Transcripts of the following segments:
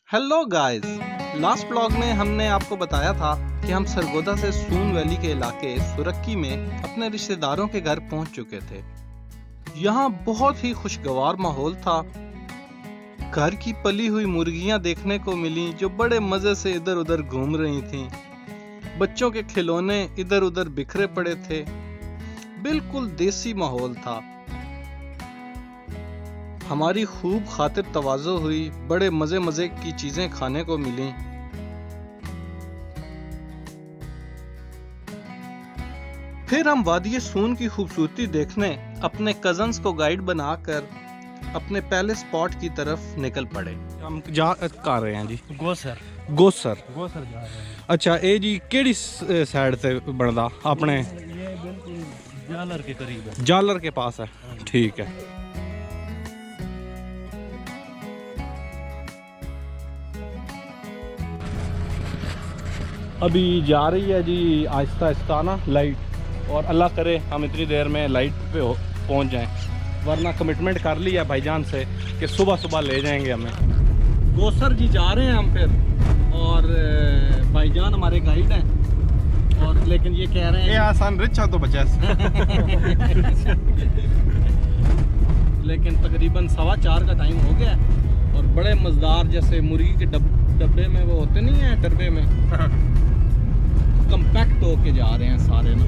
Hello guys, last blog में हमने आपको बताया था कि हम सरगोदा से सून वैली के इलाके सुरक्की में अपने रिश्तेदारों के घर पहुंच चुके थे। यहाँ बहुत ही खुशगवार माहौल था। घर की पली हुई मुर्गियां देखने को मिली जो बड़े मजे से इधर उधर घूम रही थीं। बच्चों के खिलौने इधर उधर बिखरे पड़े थे। बिल्कुल देसी माहौल था। हमारी खूब खातिर तवाज़ो हुई, बड़े मज़े मज़े की चीज़ें खाने को मिली। फिर हम वादी सून की खूबसूरती देखने अपने कज़न्स को गाइड बनाकर अपने पहले स्पॉट की तरफ निकल पड़े। हम जा कर रहे हैं जी गोसर गोसर। जा रहे हैं। अच्छा ये जी केड़ी साइड से बनदा अपने? ये बिल्कुल जालर के करीब है। जालर के पास है, ठीक है। अभी जा रही है जी आहिस्ता आहिस्ता ना लाइट, और अल्लाह करे हम इतनी देर में लाइट पे पहुंच जाएं, वरना कमिटमेंट कर ली है भाईजान से कि सुबह सुबह ले जाएंगे हमें। गोसर जी जा रहे हैं हम फिर, और भाईजान हमारे गाइड हैं, और लेकिन ये कह रहे हैं ये आसान रिच तो बचा लेकिन तकरीबन 4:15 का टाइम हो गया और बड़े मज़ेदार जैसे मुर्गी के डब्बे में वो होते नहीं हैं, डब्बे में कंपैक्ट होके जा रहे हैं सारे ना।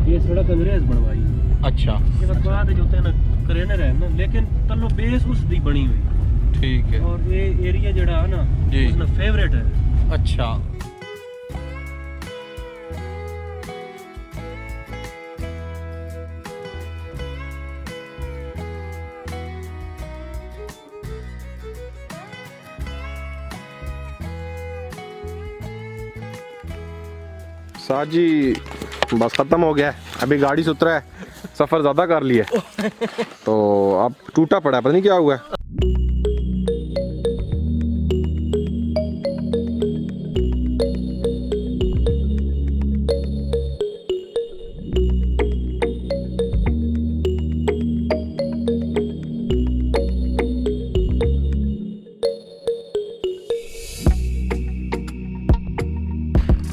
ये सड़क अंग्रेज बनवाई। अच्छा, ये बाद जो होते हैं ना करेने रहे ना, लेकिन तलो बेस उस दी बनी हुई। ठीक है। और ये एरिया जड़ा है ना जी, उसना फेवरेट है। अच्छा। साथ जी बस ख़त्म हो गया है, अभी गाड़ी से उतरा है, सफ़र ज़्यादा कर लिया तो अब टूटा पड़ा है, पता नहीं क्या हुआ है।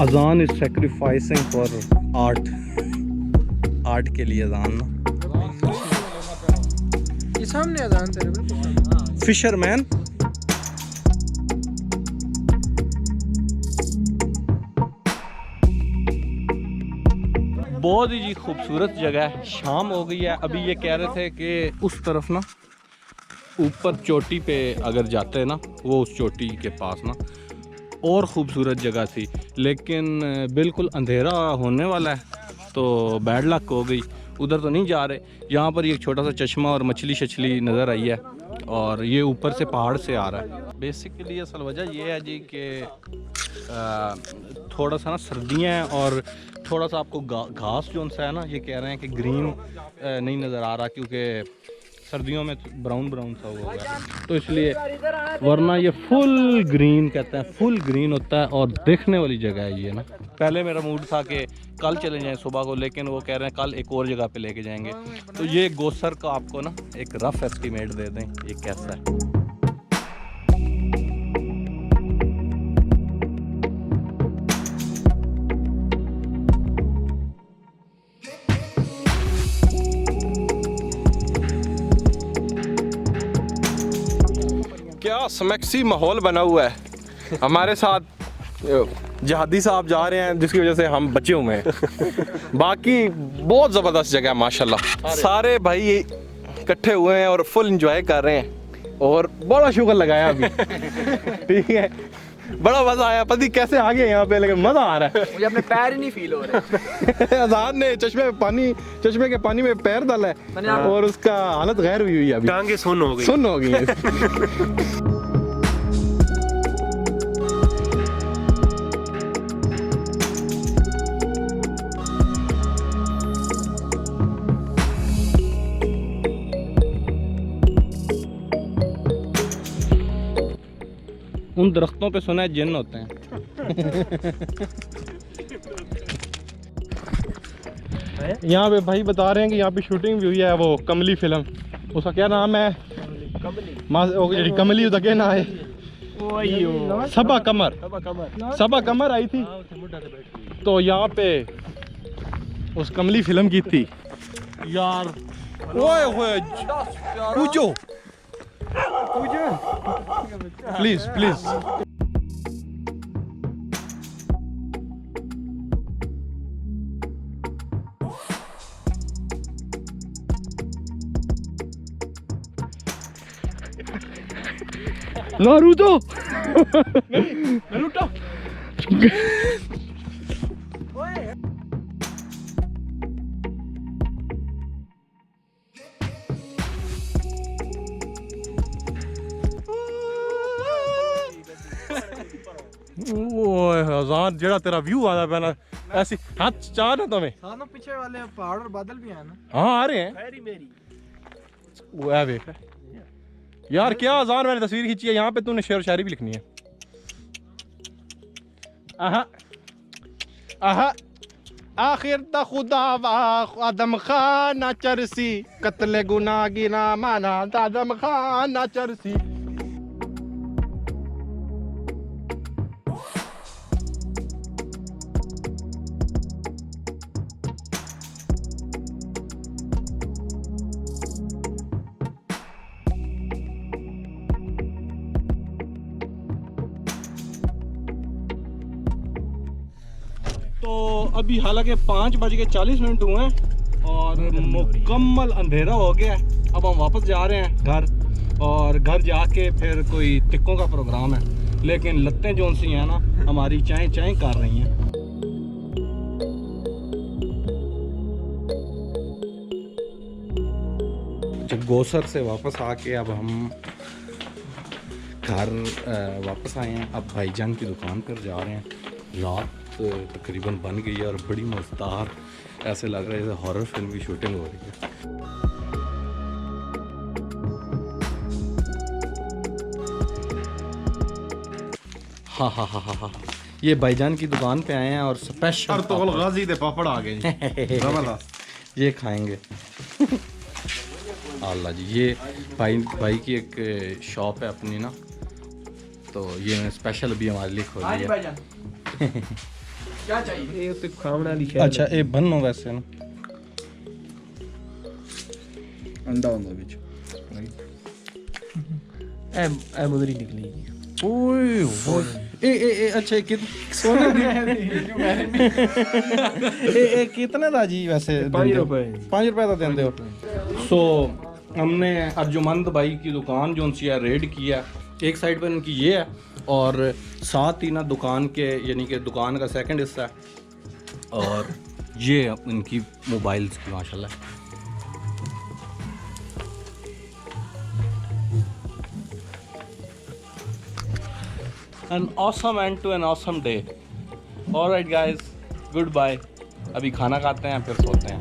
अजान इज सेक्रीफाइसिंग फॉर आर्ट के लिए अजान ना। ये सामने अजान तेरे बिल्कुल फिशरमैन। बहुत ही जी खूबसूरत जगह है। शाम हो गई है, अभी ये कह रहे थे कि उस तरफ ना ऊपर चोटी पे अगर जाते हैं ना, वो उस चोटी के पास ना और ख़ूबसूरत जगह थी, लेकिन बिल्कुल अंधेरा होने वाला है तो बैड लक हो गई, उधर तो नहीं जा रहे। यहाँ पर एक छोटा सा चश्मा और मछली शछली नज़र आई है, और ये ऊपर से पहाड़ से आ रहा है। बेसिकली असल वजह ये है जी कि थोड़ा सा ना सर्दियाँ हैं और थोड़ा सा आपको घास जो सा है ना, ये कह रहे हैं कि ग्रीन नहीं नज़र आ रहा, क्योंकि सर्दियों में ब्राउन ब्राउन सा हुआ है, तो इसलिए, वरना ये फुल ग्रीन कहते हैं, फुल ग्रीन होता है और देखने वाली जगह है ये ना। पहले मेरा मूड था कि कल चले जाएं सुबह को, लेकिन वो कह रहे हैं कल एक और जगह पे लेके जाएंगे। तो ये गोसर का आपको ना एक रफ एस्टीमेट दे दें ये कैसा है। क्या स्मैक्सी माहौल बना हुआ है। हमारे साथ जहादी साहब जा रहे हैं, जिसकी वजह से हम बचे हुए हैं। बाकी बहुत ज़बरदस्त जगह है माशाल्लाह, सारे भाई इकट्ठे हुए हैं और फुल एंजॉय कर रहे हैं, और बड़ा शुगर लगाया अभी। ठीक है, बड़ा मज़ा आया, पता नहीं कैसे आ गए यहाँ पे, लेकिन मज़ा आ रहा है। मुझे अपने पैर ही नहीं फील हो रहे। आजाद ने चश्मे के पानी में पैर डाला है और उसका हालत गैर हुई है, अभी टांगे सुन हो गई है। उन दरख्तों पे सुना है जिन्न होते हैं। यहाँ पे भाई बता रहे हैं कि यहाँ पे शूटिंग भी हुई है वो कमली फिल्म, उसका क्या नाम है? कमली उसका क्या नाम है? सबा कमर आई थी तो यहाँ पे उस कमली फिल्म की थी यार। ओए होए पूछो प्लीज प्लीज। नारुतो नारुतो अजान जेड़ा तेरा व्यू आता पहला ऐसी हाथ चाह ना तुम्हें। हाँ ना पीछे वाले पहाड़ और बादल भी हैं ना। हाँ आ रहे हैं वो है देख यार क्या अजान मैंने तस्वीर खींची है। यहाँ पे तूने शेर शायरी भी लिखनी है। आहा आहा आखिर दा खुदा आदम खान ना चरसी कत्ले गुनाह गिना माना आदम खान ना चरसी। तो अभी हालांकि 5:40 हुए हैं और मुकम्मल अंधेरा हो गया है। अब हम वापस जा रहे हैं घर और घर जाके फिर कोई टिक्कों का प्रोग्राम है। लेकिन लत्तें जो सी हैं ना हमारी चाय चाय कर रही हैं। जब गोसर से वापस आके अब हम घर वापस आए हैं। अब भाईजान की दुकान पर जा रहे हैं। रात तकरीबन बन गई है और बड़ी मज़ेदार ऐसे लग रहा है जैसे हॉरर फिल्म की शूटिंग हो रही है। हाँ हाँ हाँ हाँ हाँ ये भाईजान की दुकान पे आए हैं और स्पेशल गाजी दे पापड़ आ गए जबरदस्त ये खाएंगे। अल्लाह जी ये भाई की एक शॉप है अपनी ना, तो ये स्पेशल अभी हमारे लिए खोली है। क्या चाहिए? ये तो खावना लिखा है। अच्छा ये बनो वैसे ना अंडा होगा बीच ए मुदरी निकली। ओए ओए अच्छा सोना कितना था जी वैसे? 5 रुपए। 5 रुपए तो देंदे हो। सो हमने अर्जुमंद भाई की दुकान जो सी है रेड किया। एक साइड पर इनकी ये है और साथ ही ना दुकान के यानी कि दुकान का सेकंड हिस्सा है और ये इनकी मोबाइल्स की माशाल्लाह। An awesome end to an awesome day. All right guys, goodbye. अभी खाना खाते हैं फिर सोते हैं।